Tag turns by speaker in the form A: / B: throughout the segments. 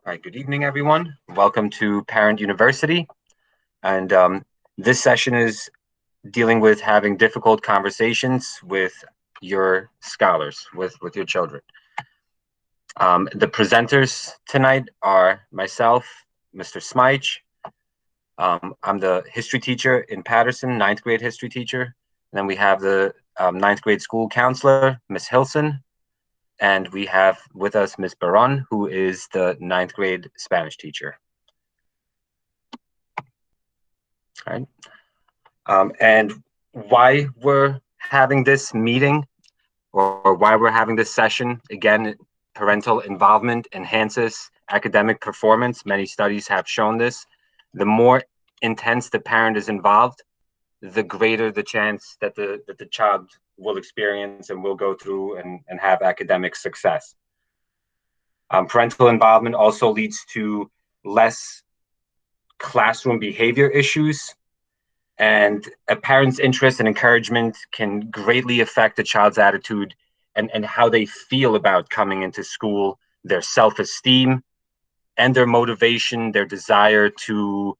A: All right, good evening, everyone. Welcome to Parent University. And this session is dealing with having difficult conversations with your scholars, with your children. The presenters tonight are myself, Mr. Smyche. I'm the history teacher in Patterson, ninth grade history teacher. And then we have the ninth grade school counselor, Miss Hilson. And we have with us Miss Baron, who is the ninth grade Spanish teacher. All right. And why we're having this meeting or why we're having this session, again, parental involvement enhances academic performance. Many studies have shown this. The more intense the parent is involved, the greater the chance that the child will experience and will go through and have academic success. Parental involvement also leads to less classroom behavior issues, and a parent's interest and encouragement can greatly affect a child's attitude and how they feel about coming into school, their self-esteem, and their motivation, their desire to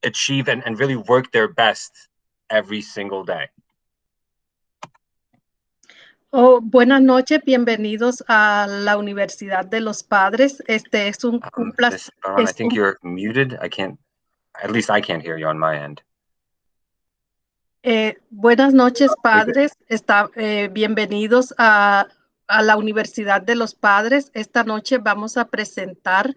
A: achieve and really work their best every single day.
B: Oh, buenas noches, bienvenidos a la Universidad de los Padres. Este es un placer.
A: Ms. Baron, I think you're muted. At least I can't hear you on my end.
B: Buenas noches, padres. Bienvenidos a la Universidad de los Padres. Esta noche vamos a presentar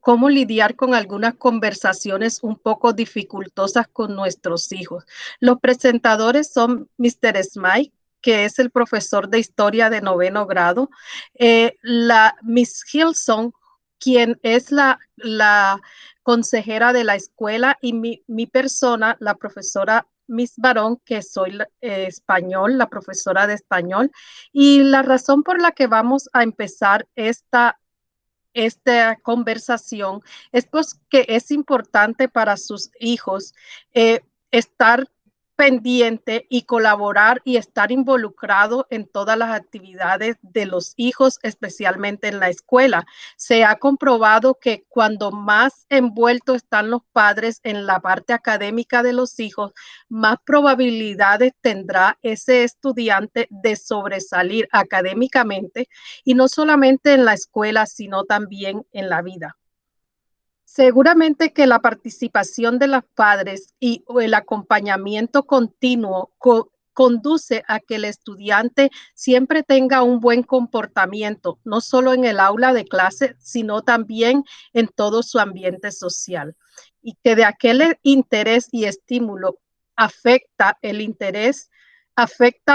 B: cómo lidiar con algunas conversaciones un poco dificultosas con nuestros hijos. Los presentadores son Mr. Smyche, que es el profesor de historia de 9º grado, la Miss Hilson, quien es la consejera de la escuela, y mi persona, la profesora Miss Barón, que soy español, la profesora de español. Y la razón por la que vamos a empezar esta conversación es pues que es importante para sus hijos estar pendiente y colaborar y estar involucrado en todas las actividades de los hijos, especialmente en la escuela. Se ha comprobado que cuando más envueltos están los padres en la parte académica de los hijos, más probabilidades tendrá ese estudiante de sobresalir académicamente, y no solamente en la escuela, sino también en la vida. Seguramente que la participación de los padres y el acompañamiento continuo conduce a que el estudiante siempre tenga un buen comportamiento, no solo en el aula de clase, sino también en todo su ambiente social. Y que de aquel interés y estímulo afecta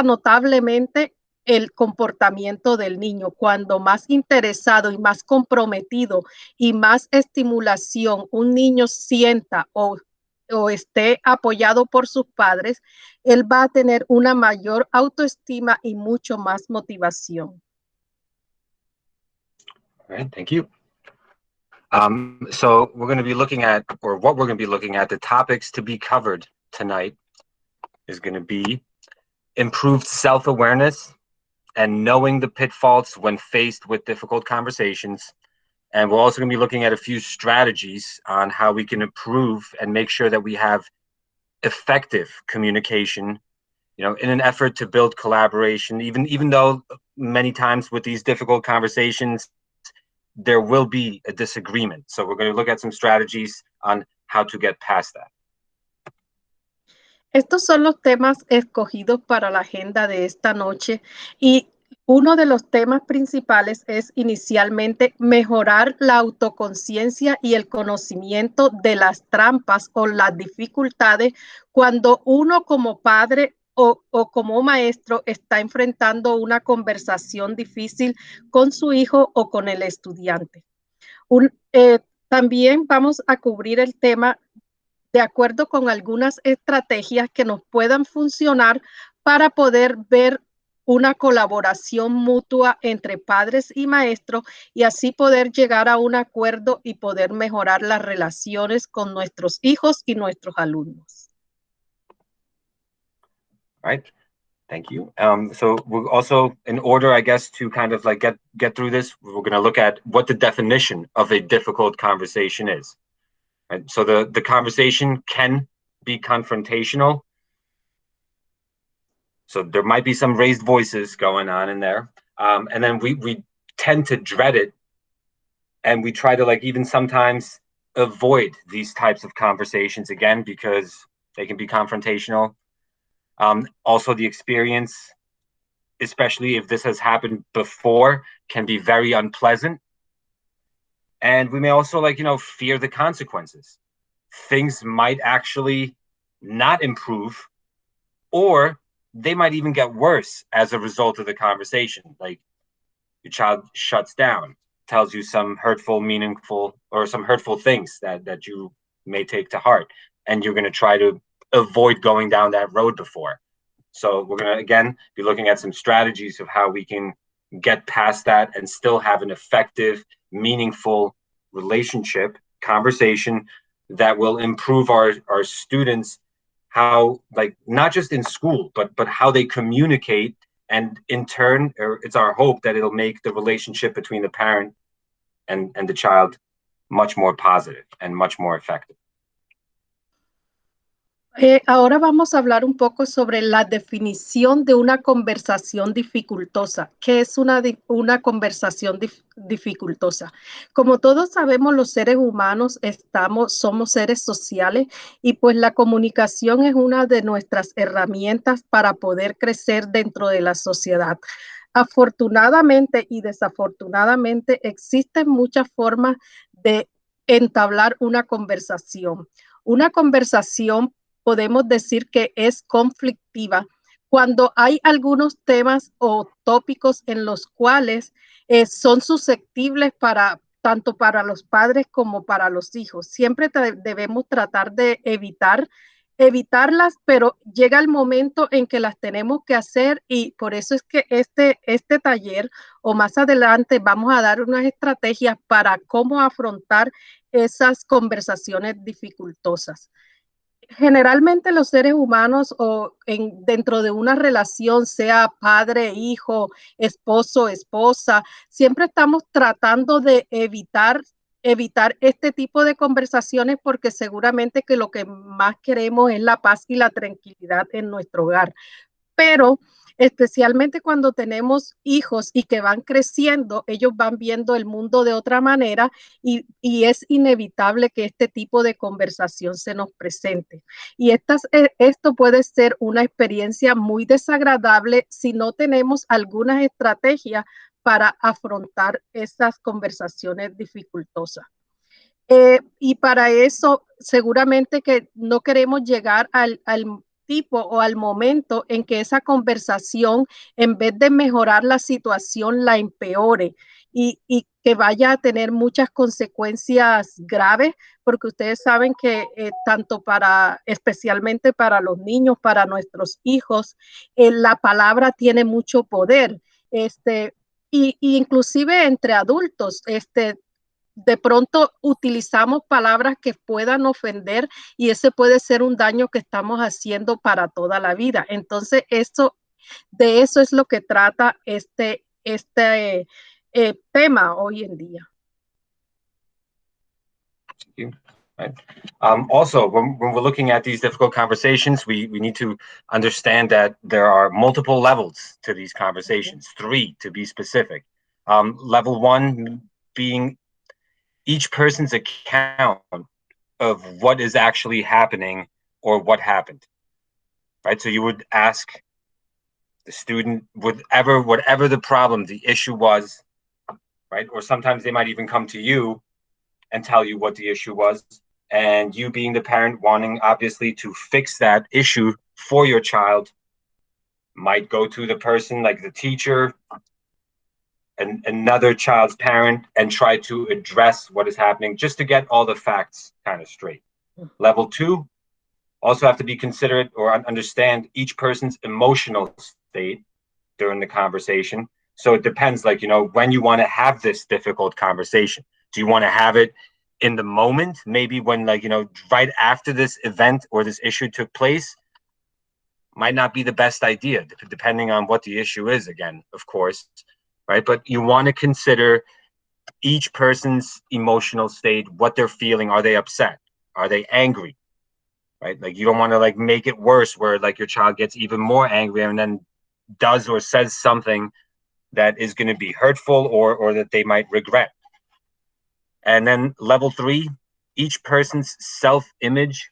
B: notablemente el comportamiento del niño. Cuando más interesado y más comprometido y más estimulación un niño sienta o esté apoyado por sus padres, él va a tener una mayor autoestima y mucho más motivación.
A: All right, thank you. So we're going to be looking at, or what we're going to be looking at, the topics to be covered tonight is going to be improved self-awareness and knowing the pitfalls when faced with difficult conversations. And we're also going to be looking at a few strategies on how we can improve and make sure that we have effective communication, in an effort to build collaboration, even though many times with these difficult conversations, there will be a disagreement. So we're going to look at some strategies on how to get past that.
B: Estos son los temas escogidos para la agenda de esta noche, y uno de los temas principales es inicialmente mejorar la autoconciencia y el conocimiento de las trampas o las dificultades cuando uno como padre o como maestro está enfrentando una conversación difícil con su hijo o con el estudiante. También vamos a cubrir el tema de acuerdo con algunas estrategias que nos puedan funcionar para poder ver una colaboración mutua entre padres y maestros, y así poder llegar a un acuerdo y poder mejorar las relaciones con nuestros hijos y nuestros alumnos.
A: Right. Thank you. So we're also, in order, I guess, to kind of like get through this, we're going to look at what the definition of a difficult conversation is. Right? So the conversation can be confrontational. So there might be some raised voices going on in there. And then we tend to dread it. And we try to like even sometimes avoid these types of conversations again, because they can be confrontational. Also, the experience, especially if this has happened before, can be very unpleasant. And we may also fear the consequences. Things might actually not improve, or they might even get worse as a result of the conversation. Like your child shuts down, tells you some hurtful, meaningful, or some hurtful things that you may take to heart. And you're going to try to avoid going down that road before. So we're going to, again, be looking at some strategies of how we can get past that and still have an effective, meaningful relationship, conversation that will improve our students, how, like, not just in school, but how they communicate. And in turn, it's our hope that it'll make the relationship between the parent and the child much more positive and much more effective.
B: Ahora vamos a hablar un poco sobre la definición de una conversación dificultosa. ¿Qué es una conversación dificultosa? Como todos sabemos, los seres humanos somos seres sociales y pues la comunicación es una de nuestras herramientas para poder crecer dentro de la sociedad. Afortunadamente y desafortunadamente existen muchas formas de entablar una conversación. Una conversación podemos decir que es conflictiva cuando hay algunos temas o tópicos en los cuales son susceptibles tanto para los padres como para los hijos. Siempre debemos tratar de evitarlas, pero llega el momento en que las tenemos que hacer y por eso es que este taller o más adelante vamos a dar unas estrategias para cómo afrontar esas conversaciones dificultosas. Generalmente los seres humanos dentro de una relación, sea padre, hijo, esposo, esposa, siempre estamos tratando de evitar este tipo de conversaciones porque seguramente que lo que más queremos es la paz y la tranquilidad en nuestro hogar. Pero especialmente cuando tenemos hijos y que van creciendo, ellos van viendo el mundo de otra manera y es inevitable que este tipo de conversación se nos presente. Y esto puede ser una experiencia muy desagradable si no tenemos algunas estrategias para afrontar esas conversaciones dificultosas. Y para eso, seguramente que no queremos llegar al tipo o al momento en que esa conversación, en vez de mejorar la situación, la empeore y que vaya a tener muchas consecuencias graves, porque ustedes saben que especialmente para los niños, para nuestros hijos, la palabra tiene mucho poder. Y inclusive entre adultos, de pronto utilizamos palabras que puedan ofender y ese puede ser un daño que estamos haciendo para toda la vida. Entonces, de eso es lo que trata este tema hoy en día.
A: Right. Also, when we're looking at these difficult conversations, we need to understand that there are multiple levels to these conversations, 3 to be specific. Level 1 being each person's account of what is actually happening or what happened, right? So you would ask the student whatever the problem, the issue was, right? Or sometimes they might even come to you and tell you what the issue was. And you being the parent wanting obviously to fix that issue for your child might go to the person like the teacher and another child's parent and try to address what is happening just to get all the facts kind of straight. Level 2, also have to be considerate or understand each person's emotional state during the conversation. So it depends, like, when you want to have this difficult conversation. Do you want to have it in the moment, maybe when, like, right after this event or this issue took place? might not be the best idea, depending on what the issue is, again, of course, right? But you want to consider each person's emotional state, what they're feeling. Are they upset? Are they angry? Right? Like, you don't want to like make it worse where like your child gets even more angry and then does or says something that is going to be hurtful or that they might regret. And then level 3, each person's self-image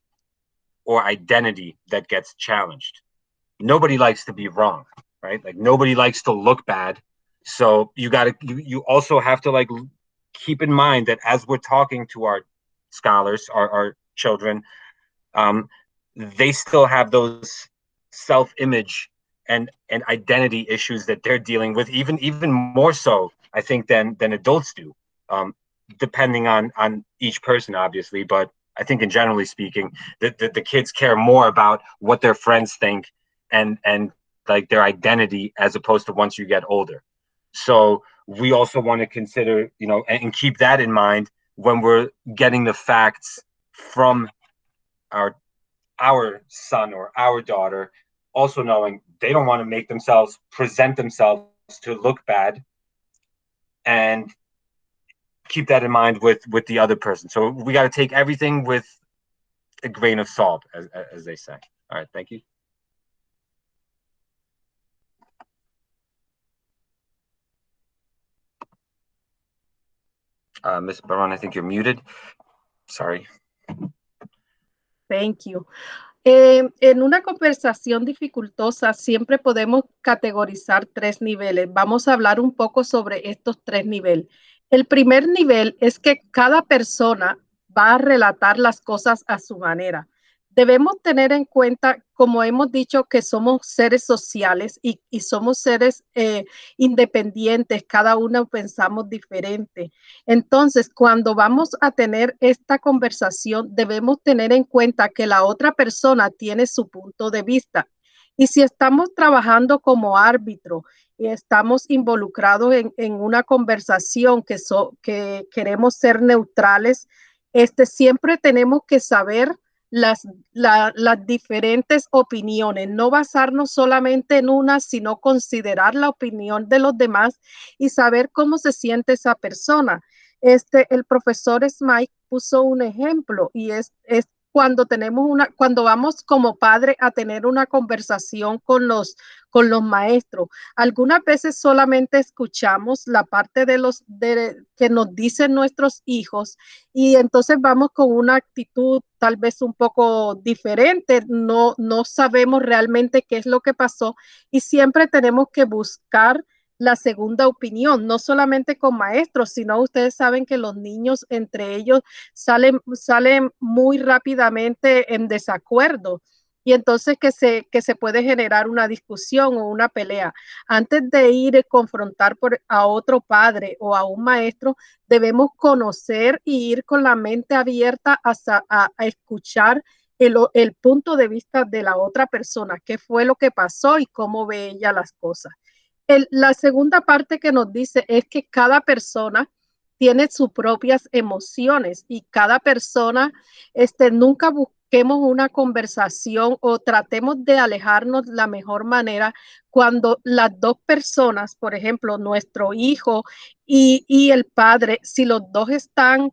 A: or identity that gets challenged. Nobody likes to be wrong, right? Like, nobody likes to look bad. So you also have to like keep in mind that as we're talking to our scholars, our children, they still have those self-image and identity issues that they're dealing with, even more so, I think, than adults do, depending on each person, obviously. But I think, in generally speaking, the kids care more about what their friends think and like their identity, as opposed to once you get older. So we also want to consider, and keep that in mind when we're getting the facts from our son or our daughter, also knowing they don't want to present themselves to look bad, and keep that in mind with the other person. So we got to take everything with a grain of salt, as they say. All right, thank you. Ms. Barron, I think you're muted. Sorry.
B: Thank you. En una conversación dificultosa siempre podemos categorizar 3 niveles. Vamos a hablar un poco sobre estos 3 niveles. El primer nivel es que cada persona va a relatar las cosas a su manera. Debemos tener en cuenta, como hemos dicho, que somos seres sociales y somos seres independientes, cada uno pensamos diferente. Entonces, cuando vamos a tener esta conversación, debemos tener en cuenta que la otra persona tiene su punto de vista. Y si estamos trabajando como árbitro y estamos involucrados en una conversación que queremos ser neutrales, siempre tenemos que saber las diferentes opiniones, no basarnos solamente en una, sino considerar la opinión de los demás y saber cómo se siente esa persona. El profesor Smike puso un ejemplo y es cuando vamos como padre a tener una conversación con los maestros. Algunas veces solamente escuchamos la parte que nos dicen nuestros hijos y entonces vamos con una actitud tal vez un poco diferente, no sabemos realmente qué es lo que pasó y siempre tenemos que buscar la segunda opinión, no solamente con maestros, sino ustedes saben que los niños entre ellos salen muy rápidamente en desacuerdo y entonces que se puede generar una discusión o una pelea. Antes de ir a confrontar a otro padre o a un maestro, debemos conocer y ir con la mente abierta a escuchar el punto de vista de la otra persona, qué fue lo que pasó y cómo ve ella las cosas. La segunda parte que nos dice es que cada persona tiene sus propias emociones y cada persona, nunca busquemos una conversación o tratemos de alejarnos de la mejor manera cuando las dos personas, por ejemplo, nuestro hijo y el padre, si los dos están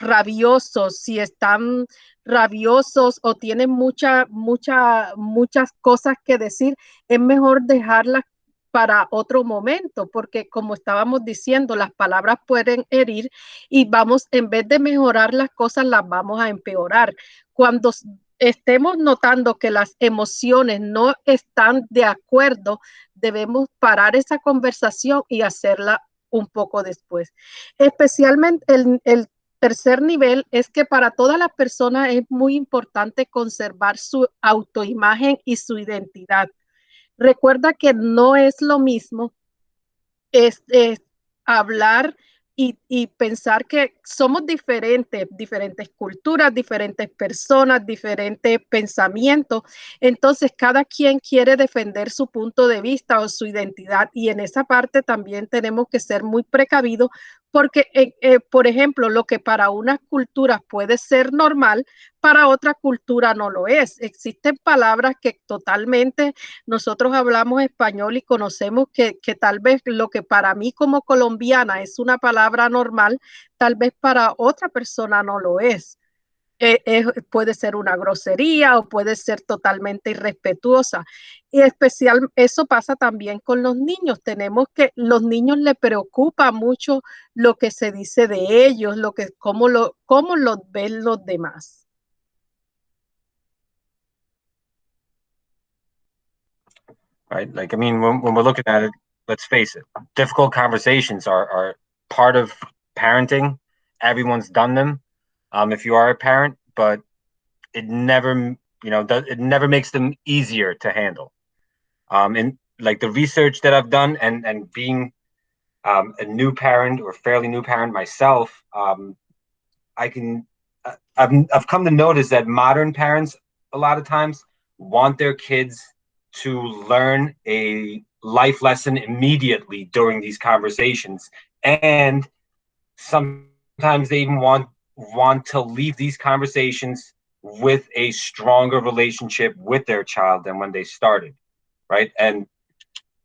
B: rabiosos, si están rabiosos o tienen muchas cosas que decir, es mejor dejarlas para otro momento, porque como estábamos diciendo, las palabras pueden herir y en vez de mejorar las cosas, las vamos a empeorar. Cuando estemos notando que las emociones no están de acuerdo, debemos parar esa conversación y hacerla un poco después. Especialmente el tercer nivel es que para todas las personas es muy importante conservar su autoimagen y su identidad. Recuerda que no es lo mismo hablar y pensar que somos diferentes culturas, diferentes personas, diferentes pensamientos. Entonces, cada quien quiere defender su punto de vista o su identidad y en esa parte también tenemos que ser muy precavidos porque, por ejemplo, lo que para unas culturas puede ser normal, para otra cultura no lo es. Existen palabras que totalmente nosotros hablamos español y conocemos que tal vez lo que para mí como colombiana es una palabra normal, tal vez para otra persona no lo es. Puede ser una grosería o puede ser totalmente irrespetuosa. Y especial, eso pasa también con los niños. Tenemos que, los niños les preocupa mucho lo que se dice de ellos, cómo lo ven los demás.
A: Right? Like, I mean, when we're looking at it, let's face it, difficult conversations are part of parenting. Everyone's done them, if you are a parent, but it never, it never makes them easier to handle. And like the research that I've done, and being a new parent or fairly new parent myself, I can I've come to notice that modern parents a lot of times want their kids to learn a life lesson immediately during these conversations, and sometimes they even want to leave these conversations with a stronger relationship with their child than when they started, right? And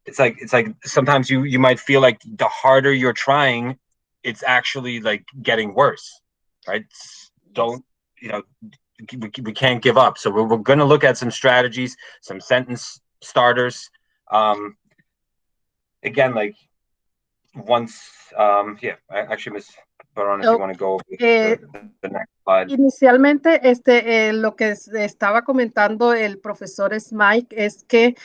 A: it's like sometimes you might feel like the harder you're trying, it's actually like getting worse, right?
B: Yes.
A: Don't, you know we can't give up. So we're going to look at some strategies, some sentence starters. Again, like once, yeah, actually, Miss Baron, if you
B: Oh,
A: want to go over
B: eh,
A: the next slide.
B: Inicialmente, lo que estaba comentando el profesor Smike es que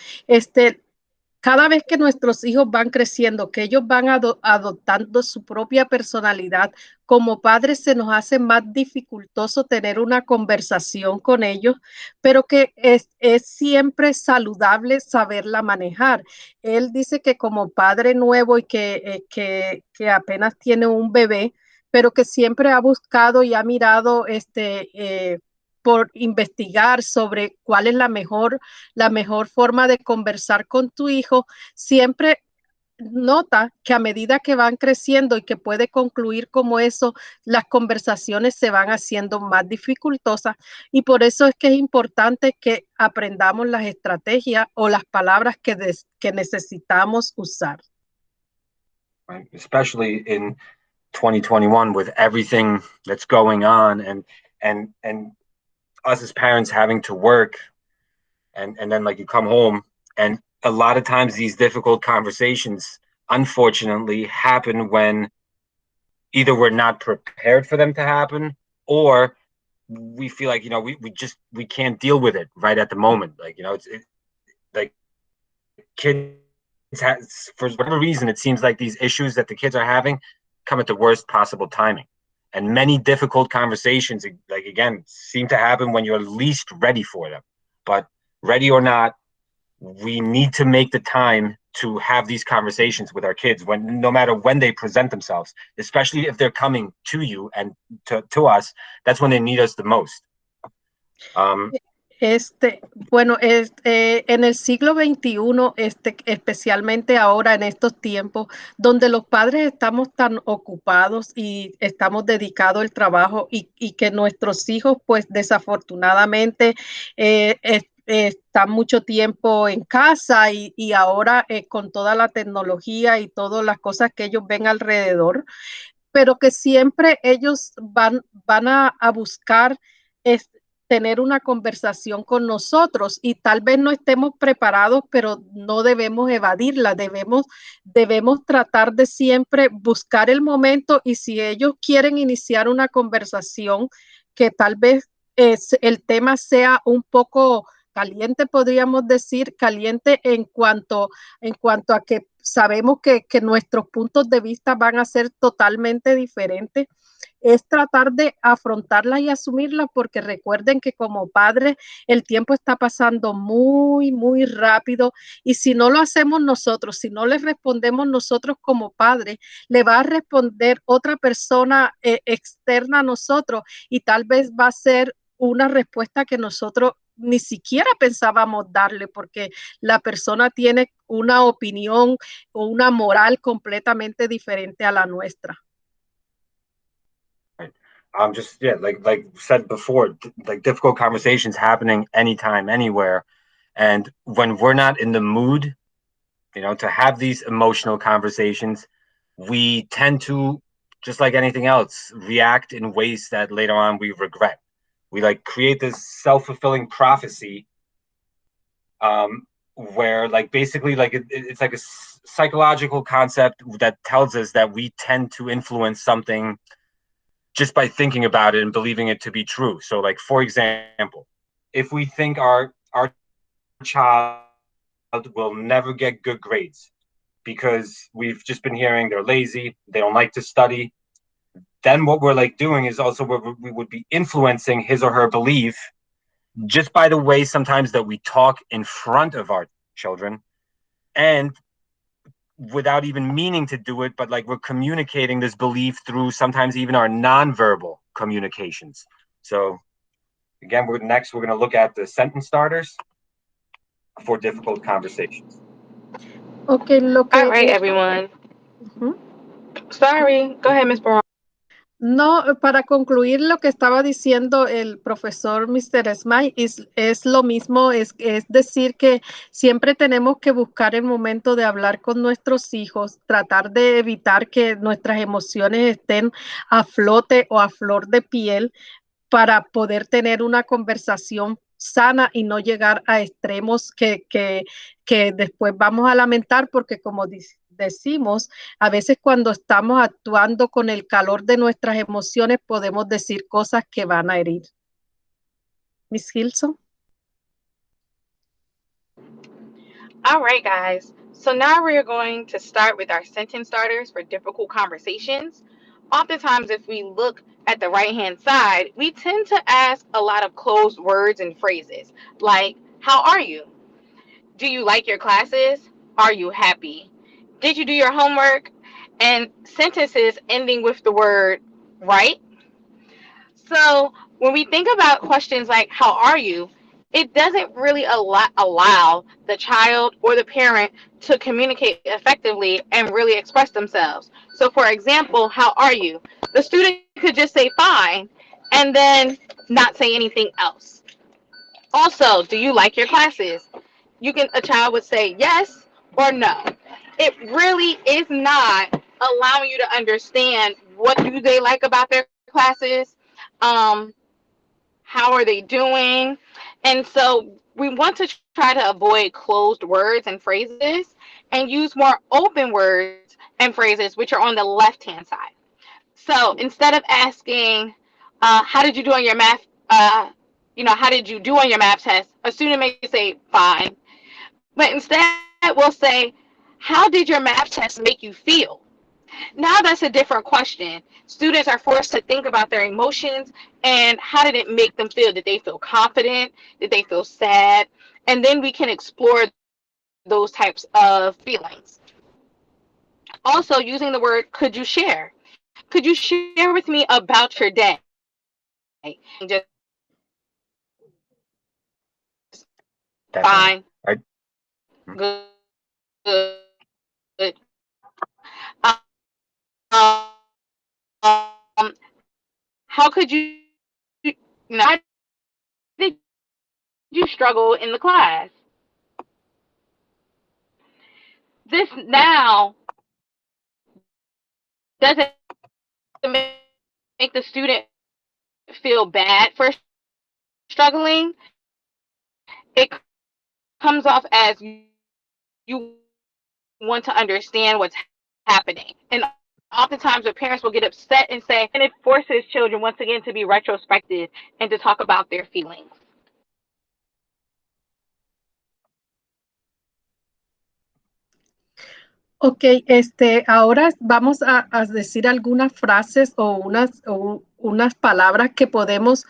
B: cada vez que nuestros hijos van creciendo, que ellos van adoptando su propia personalidad, como padres se nos hace más dificultoso tener una conversación con ellos, pero que es siempre saludable saberla manejar. Él dice que como padre nuevo y que apenas tiene un bebé, pero que siempre ha buscado y ha mirado por investigar sobre cuál es la mejor forma de conversar con tu hijo, siempre nota que a medida que van creciendo y que puede concluir como eso, las conversaciones se van haciendo más dificultosas y por eso es que es importante que aprendamos las estrategias o las palabras que necesitamos usar.
A: Right? Especially in 2021 with everything that's going on, and us as parents having to work, and then like you come home, and a lot of times these difficult conversations unfortunately happen when either we're not prepared for them to happen, or we feel like we can't deal with it right at the moment. Like, like kids for whatever reason, it seems like these issues that the kids are having come at the worst possible timing, and many difficult conversations, like, again, seem to happen when you're least ready for them. But ready or not, we need to make the time to have these conversations with our kids, when no matter when they present themselves, especially if they're coming to you and to us. That's when they need us the most.
B: Bueno, en el siglo XXI, especialmente ahora en estos tiempos, donde los padres estamos tan ocupados y estamos dedicados al trabajo y que nuestros hijos, pues desafortunadamente, están mucho tiempo en casa y ahora con toda la tecnología y todas las cosas que ellos ven alrededor, pero que siempre ellos van a buscar es, tener una conversación con nosotros y tal vez no estemos preparados, pero no debemos evadirla, debemos tratar de siempre buscar el momento y si ellos quieren iniciar una conversación que tal vez el tema sea un poco caliente, podríamos decir, caliente en cuanto a que sabemos que nuestros puntos de vista van a ser totalmente diferentes, es tratar de afrontarlas y asumirlas, porque recuerden que como padres el tiempo está pasando muy, muy rápido y si no lo hacemos nosotros, si no les respondemos nosotros como padres, le va a responder otra persona externa a nosotros y tal vez va a ser una respuesta que nosotros ni siquiera pensábamos darle porque la persona tiene una opinión o una moral completamente diferente a la nuestra.
A: Just yeah, like said before, like difficult conversations happening anytime, anywhere, and when we're not in the mood, to have these emotional conversations, we tend to, just like anything else, react in ways that later on we regret. We like create this self-fulfilling prophecy, where like basically like it's like a psychological concept that tells us that we tend to influence something just by thinking about it and believing it to be true. So like, for example, if we think our child will never get good grades because we've just been hearing they're lazy, they don't like to study, then what we're like doing is also we would be influencing his or her belief just by the way sometimes that we talk in front of our children, and without even meaning to do it, but like we're communicating this belief through sometimes even our nonverbal communications. So again, we're going to look at the sentence starters for difficult conversations.
B: Ok, lo
C: All
B: que...
C: right, everyone.
B: Ujú.
C: Sorry. Go ahead, Miss Brown.
B: No, para concluir lo que estaba diciendo el profesor Mr. Smile es lo mismo, es decir que siempre tenemos que buscar el momento de hablar con nuestros hijos, tratar de evitar que nuestras emociones estén a flote o a flor de piel para poder tener una conversación sana y no llegar a extremos que después vamos a lamentar porque como decimos, a veces cuando estamos actuando con el calor de nuestras emociones podemos decir cosas que van a herir. Miss Hilson.
C: All right, guys. So now we're going to start with our sentence starters for difficult conversations. Oftentimes, if we look at the right-hand side, we tend to ask a lot of closed words and phrases like, how are you? Do you like your classes? Are you happy? Did you do your homework? And sentences ending with the word right. So when we think about questions like, how are you? It doesn't really allow the child or the parent to communicate effectively and really express themselves. So, for example, how are you? The student could just say fine and then not say anything else. Also, do you like your classes? A child would say yes or no. It really is not allowing you to understand what do they like about their classes. Um, how are they doing? And so we want to try to avoid closed words and phrases and use more open words and phrases, which are on the left-hand side. So instead of asking, how did you do on your math, how did you do on your math test? A student may say, fine. But instead, we'll say, how did your math test make you feel? Now that's a different question. Students are forced to think about their emotions and how did it make them feel? Did they feel confident? Did they feel sad? And then we can explore those types of feelings. Also, using the word, could you share? Could you share with me about your day? Just
A: Definitely.
C: fine.
A: Right.
C: Good. Good. Um, how could how did you struggle in the class? This now doesn't make the student feel bad for struggling. It comes off as you want to understand what's happening. And oftentimes the parents will get upset and say, and it forces children once again to be retrospective and to talk about their feelings.
B: Ok, ahora vamos a decir algunas frases o unas palabras que podemos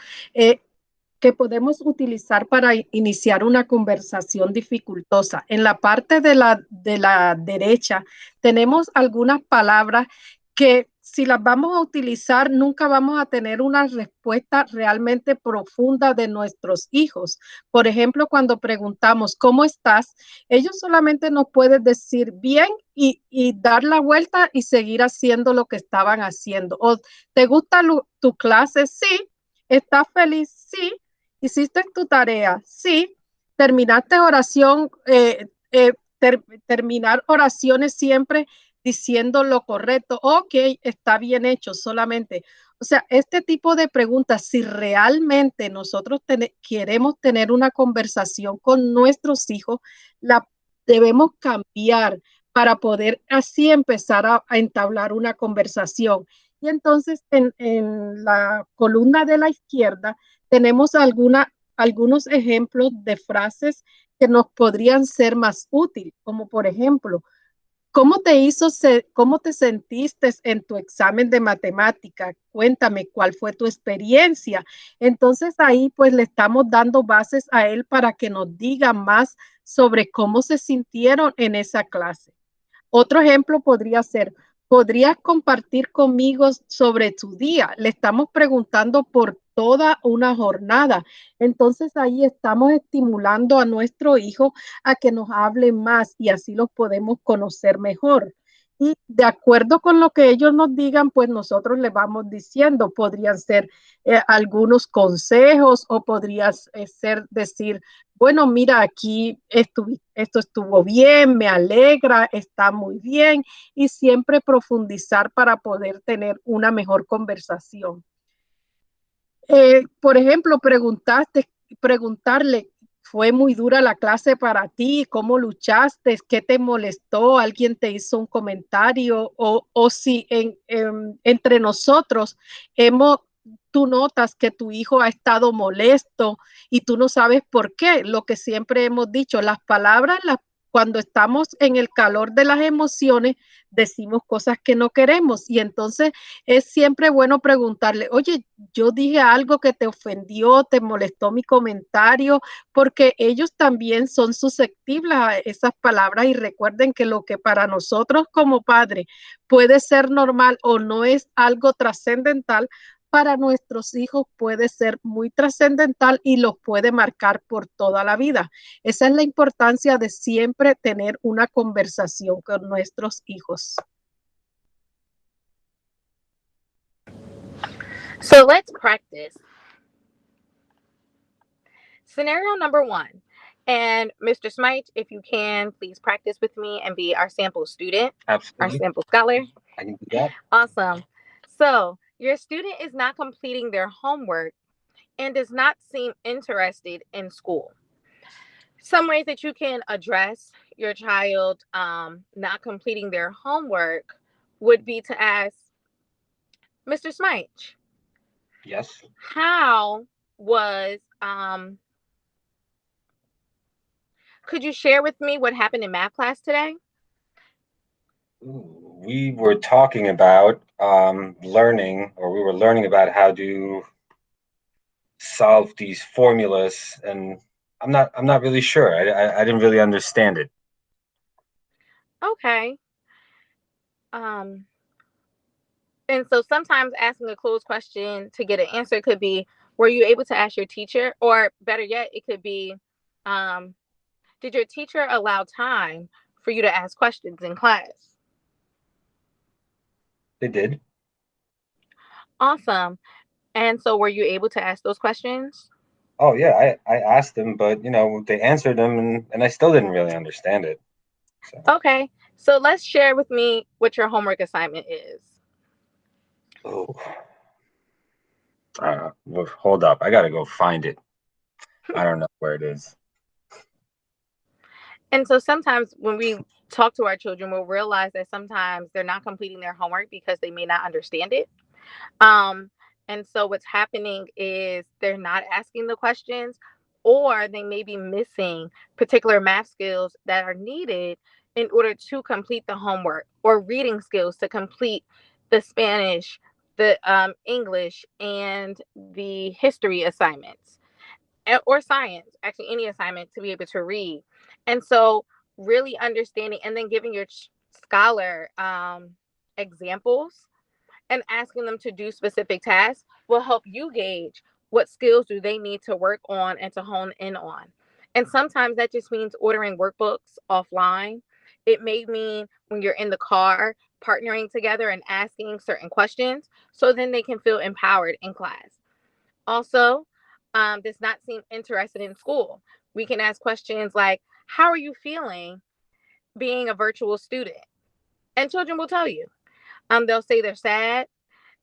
B: utilizar para iniciar una conversación dificultosa. En la parte de la derecha tenemos algunas palabras que si las vamos a utilizar, nunca vamos a tener una respuesta realmente profunda de nuestros hijos. Por ejemplo, cuando preguntamos, ¿cómo estás? Ellos solamente nos pueden decir bien y dar la vuelta y seguir haciendo lo que estaban haciendo. O, ¿te gusta tu clase? Sí. ¿Estás feliz? Sí. ¿Hiciste tu tarea? Sí. ¿Terminaste oración? Terminar oraciones siempre diciendo lo correcto. Ok, está bien hecho solamente. O sea, este tipo de preguntas, si realmente nosotros queremos tener una conversación con nuestros hijos, la debemos cambiar para poder así empezar a entablar una conversación. Y entonces en la columna de la izquierda tenemos algunos ejemplos de frases que nos podrían ser más útiles, como por ejemplo, ¿cómo te sentiste en tu examen de matemática? Cuéntame cuál fue tu experiencia. Entonces ahí pues le estamos dando bases a él para que nos diga más sobre cómo se sintieron en esa clase. Otro ejemplo podría ser, ¿podrías compartir conmigo sobre tu día? Le estamos preguntando por toda una jornada. Entonces ahí estamos estimulando a nuestro hijo a que nos hable más y así los podemos conocer mejor. Y de acuerdo con lo que ellos nos digan, pues nosotros les vamos diciendo, podrían ser algunos consejos o podría ser decir, bueno, mira, aquí esto estuvo bien, me alegra, está muy bien, y siempre profundizar para poder tener una mejor conversación. Por ejemplo, preguntarle, ¿fue muy dura la clase para ti? ¿Cómo luchaste? ¿Qué te molestó? ¿Alguien te hizo un comentario? O si entre nosotros hemos tú notas que tu hijo ha estado molesto y tú no sabes por qué. Lo que siempre hemos dicho, cuando estamos en el calor de las emociones, decimos cosas que no queremos y entonces es siempre bueno preguntarle, oye, yo dije algo que te ofendió, te molestó mi comentario, porque ellos también son susceptibles a esas palabras y recuerden que lo que para nosotros como padres puede ser normal o no es algo trascendental, para nuestros hijos puede ser muy trascendental y los puede marcar por toda la vida. Esa es la importancia de siempre tener una conversación con nuestros hijos.
C: So let's practice. Scenario number 1. And Mr. Smite, if you can, please practice with me and be our sample student,
A: Absolutely.
C: our sample scholar.
A: I can do that.
C: Awesome. So your student is not completing their homework and does not seem interested in school. Some ways that you can address your child not completing their homework would be to ask, Mr. Smite.
A: Yes.
C: How was could you share with me what happened in math class today?
A: We were talking about learning, or we were learning about how to solve these formulas, and I'm not really sure. I didn't really understand it.
C: Okay. And so sometimes asking a closed question to get an answer could be, were you able to ask your teacher? Or better yet, it could be, did your teacher allow time for you to ask questions in class?
A: They did.
C: Awesome. And so were you able to ask those questions?
A: Oh yeah, I asked them, but they answered them, and I still didn't really understand it. So.
C: Okay. So let's share with me what your homework assignment is.
A: Oh. Well, hold up. I gotta go find it. I don't know where it is.
C: And so sometimes when we talk to our children, we'll realize that sometimes they're not completing their homework because they may not understand it. And so what's happening is they're not asking the questions, or they may be missing particular math skills that are needed in order to complete the homework, or reading skills to complete the Spanish, the English, and the history assignments, or science, actually any assignment to be able to read. And so really understanding and then giving your scholar examples and asking them to do specific tasks will help you gauge what skills do they need to work on and to hone in on. And sometimes that just means ordering workbooks offline. It may mean when you're in the car, partnering together and asking certain questions so then they can feel empowered in class. Also, does not seem interested in school. We can ask questions like, how are you feeling being a virtual student? And children will tell you. They'll say they're sad.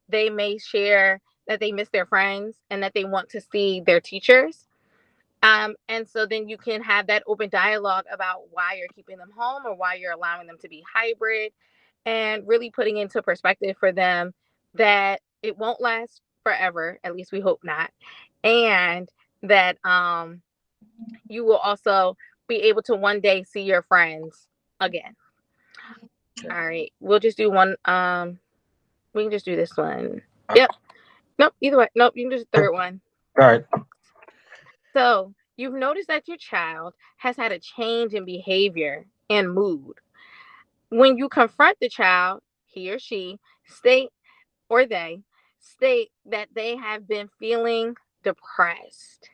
C: They may share that they miss their friends and that they want to see their teachers. And so then you can have that open dialogue about why you're keeping them home or why you're allowing them to be hybrid, and really putting into perspective for them that it won't last forever, at least we hope not, and that you will also be able to one day see your friends again.
A: Okay.
C: All right, we'll just do one. We can just do this one.
A: Okay.
C: Yep. Nope. Either way. Nope. You can do the third one.
A: All right.
C: So you've noticed that your child has had a change in behavior and mood. When you confront the child, he or she state or they state that they have been feeling depressed.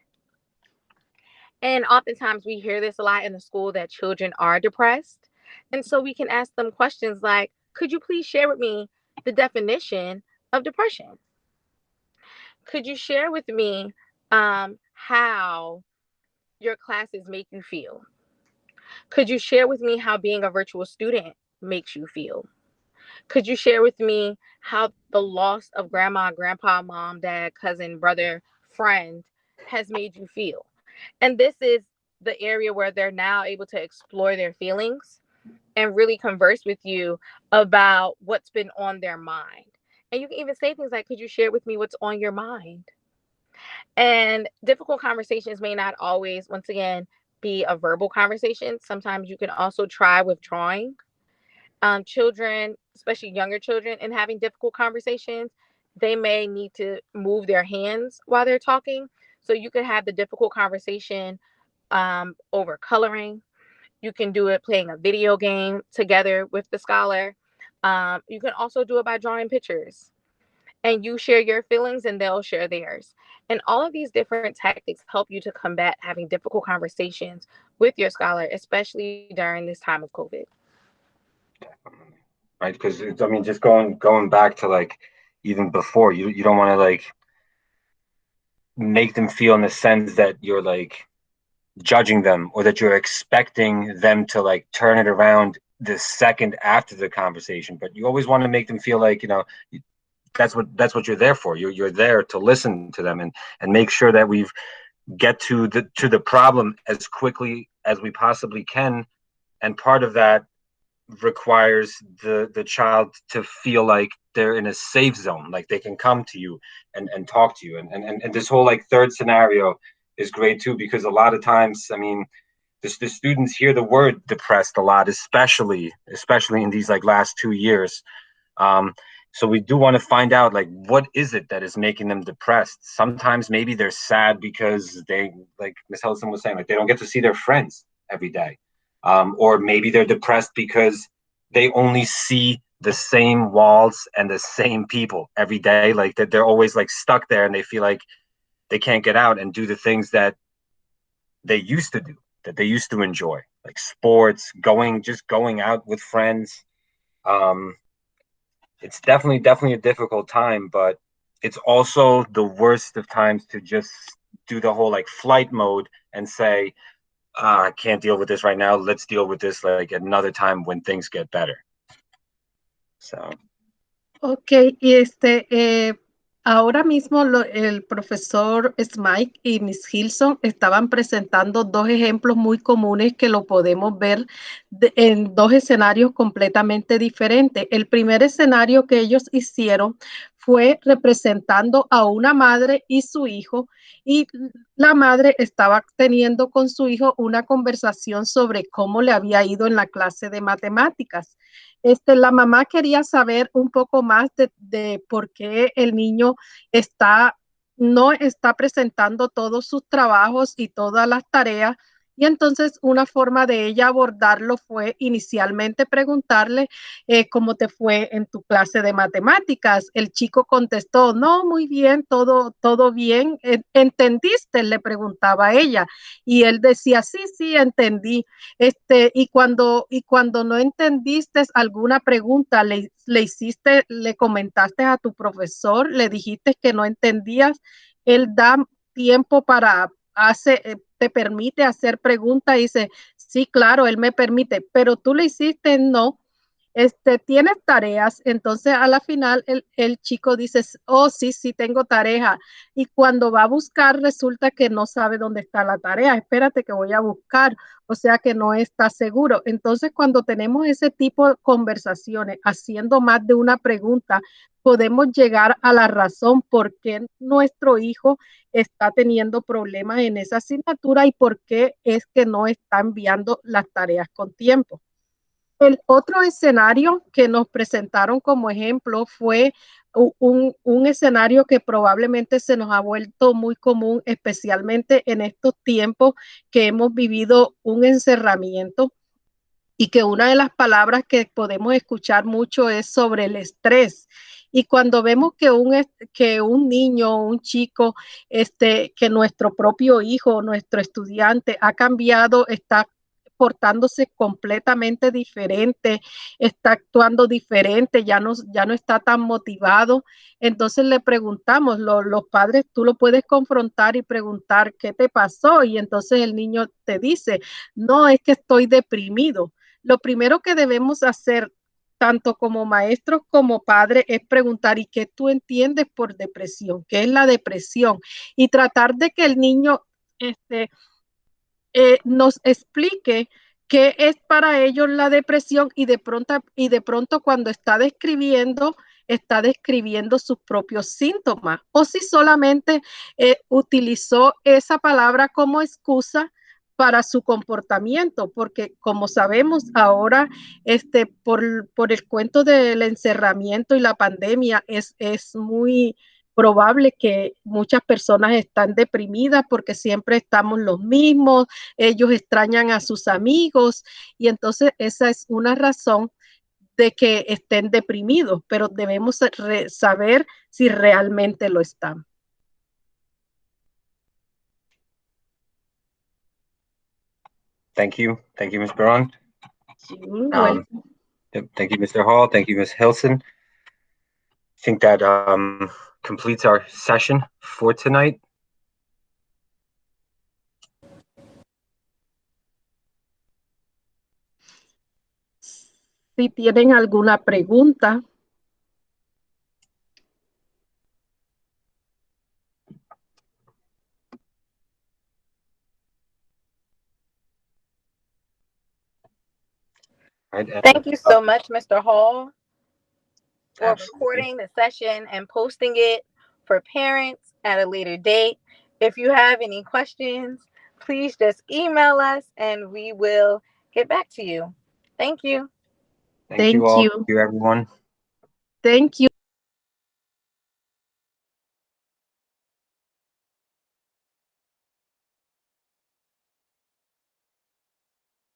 C: And oftentimes we hear this a lot in the school that children are depressed. And so we can ask them questions like, could you please share with me the definition of depression? Could you share with me how your classes make you feel? Could you share with me how being a virtual student makes you feel? Could you share with me how the loss of grandma, grandpa, mom, dad, cousin, brother, friend has made you feel? And this is the area where they're now able to explore their feelings and really converse with you about what's been on their mind. And you can even say things like, could you share with me what's on your mind? And difficult conversations may not always, once again, be a verbal conversation. Sometimes you can also try withdrawing. Children, especially younger children, and having difficult conversations, they may need to move their hands while they're talking. So you could have the difficult conversation over coloring. You can do it playing a video game together with the scholar. You can also do it by drawing pictures. And you share your feelings and they'll share theirs. And all of these different tactics help you to combat having difficult conversations with your scholar, especially during this time of COVID.
A: Right, because I mean, just going back to like even before, you don't want to like make them feel in the sense that you're like judging them or that you're expecting them to like turn it around the second after the conversation. But you always want to make them feel like, you know, that's what you're there for. You're there to listen to them and make sure that we get to the problem as quickly as we possibly can. And part of that requires the child to feel like they're in a safe zone, like they can come to you and talk to you. And this whole like third scenario is great too, because a lot of times, I mean, the students hear the word depressed a lot, especially in these like last 2 years. So we do want to find out like what is it that is making them depressed. Sometimes maybe they're sad because they, like Ms. Hellison was saying, like they don't get to see their friends every day. Or maybe they're depressed because they only see the same walls and the same people every day. Like that they're always like stuck there and they feel like they can't get out and do the things that they used to do, that they used to enjoy, like sports, just going out with friends. It's definitely a difficult time, but it's also the worst of times to just do the whole like flight mode and say, I can't deal with this right now. Let's deal with this like another time when things get better. So.
B: Ok, ahora mismo el profesor Smike y Miss Hilson estaban presentando dos ejemplos muy comunes que lo podemos ver en dos escenarios completamente diferentes. El primer escenario que ellos hicieron fue representando a una madre y su hijo, y la madre estaba teniendo con su hijo una conversación sobre cómo le había ido en la clase de matemáticas. La mamá quería saber un poco más de por qué el niño no está presentando todos sus trabajos y todas las tareas Y entonces una forma de ella abordarlo fue inicialmente preguntarle cómo te fue en tu clase de matemáticas. El chico contestó, no, muy bien, todo bien. ¿Entendiste? Le preguntaba a ella. Y él decía, sí, sí, entendí. Y cuando no entendiste alguna pregunta, le comentaste a tu profesor, le dijiste que no entendías, él da tiempo para te permite hacer preguntas y dice, sí, claro, él me permite, pero tú le hiciste, no, tienes tareas, entonces a la final el chico dice, oh, sí, sí, tengo tarea, y cuando va a buscar resulta que no sabe dónde está la tarea, espérate que voy a buscar, o sea que no está seguro. Entonces cuando tenemos ese tipo de conversaciones, haciendo más de una pregunta, podemos llegar a la razón por qué nuestro hijo está teniendo problemas en esa asignatura y por qué es que no está enviando las tareas con tiempo. El otro escenario que nos presentaron como ejemplo fue un escenario que probablemente se nos ha vuelto muy común, especialmente en estos tiempos que hemos vivido un encerramiento y que una de las palabras que podemos escuchar mucho es sobre el estrés. Y cuando vemos que un niño, un chico, que nuestro propio hijo, nuestro estudiante ha cambiado, está portándose completamente diferente, está actuando diferente, ya no está tan motivado. Entonces le preguntamos, los padres, tú lo puedes confrontar y preguntar, ¿qué te pasó? Y entonces el niño te dice, no, es que estoy deprimido. Lo primero que debemos hacer, tanto como maestros como padres, es preguntar, ¿y qué tú entiendes por depresión? ¿Qué es la depresión? Y tratar de que el niño nos explique qué es para ellos la depresión y de pronto cuando está describiendo sus propios síntomas o si solamente utilizó esa palabra como excusa para su comportamiento, porque como sabemos ahora, por el cuento del encerramiento y la pandemia, es muy probable que muchas personas están deprimidas porque siempre estamos los mismos, ellos extrañan a sus amigos y entonces esa es una razón de que estén deprimidos, pero debemos saber si realmente lo están.
A: Thank you, Ms. Baron.
B: Sí, well.
A: Thank you, Mr. Hall. Thank you, Ms. Hilson. I think that completes our session for tonight.
B: Si tienen alguna pregunta.
C: Thank you so much, Mr. Hall, for recording the session and posting it for parents at a later date. If you have any questions, please just email us and we will get back to you. Thank you.
A: Thank you all. Thank you, everyone.
B: Thank you.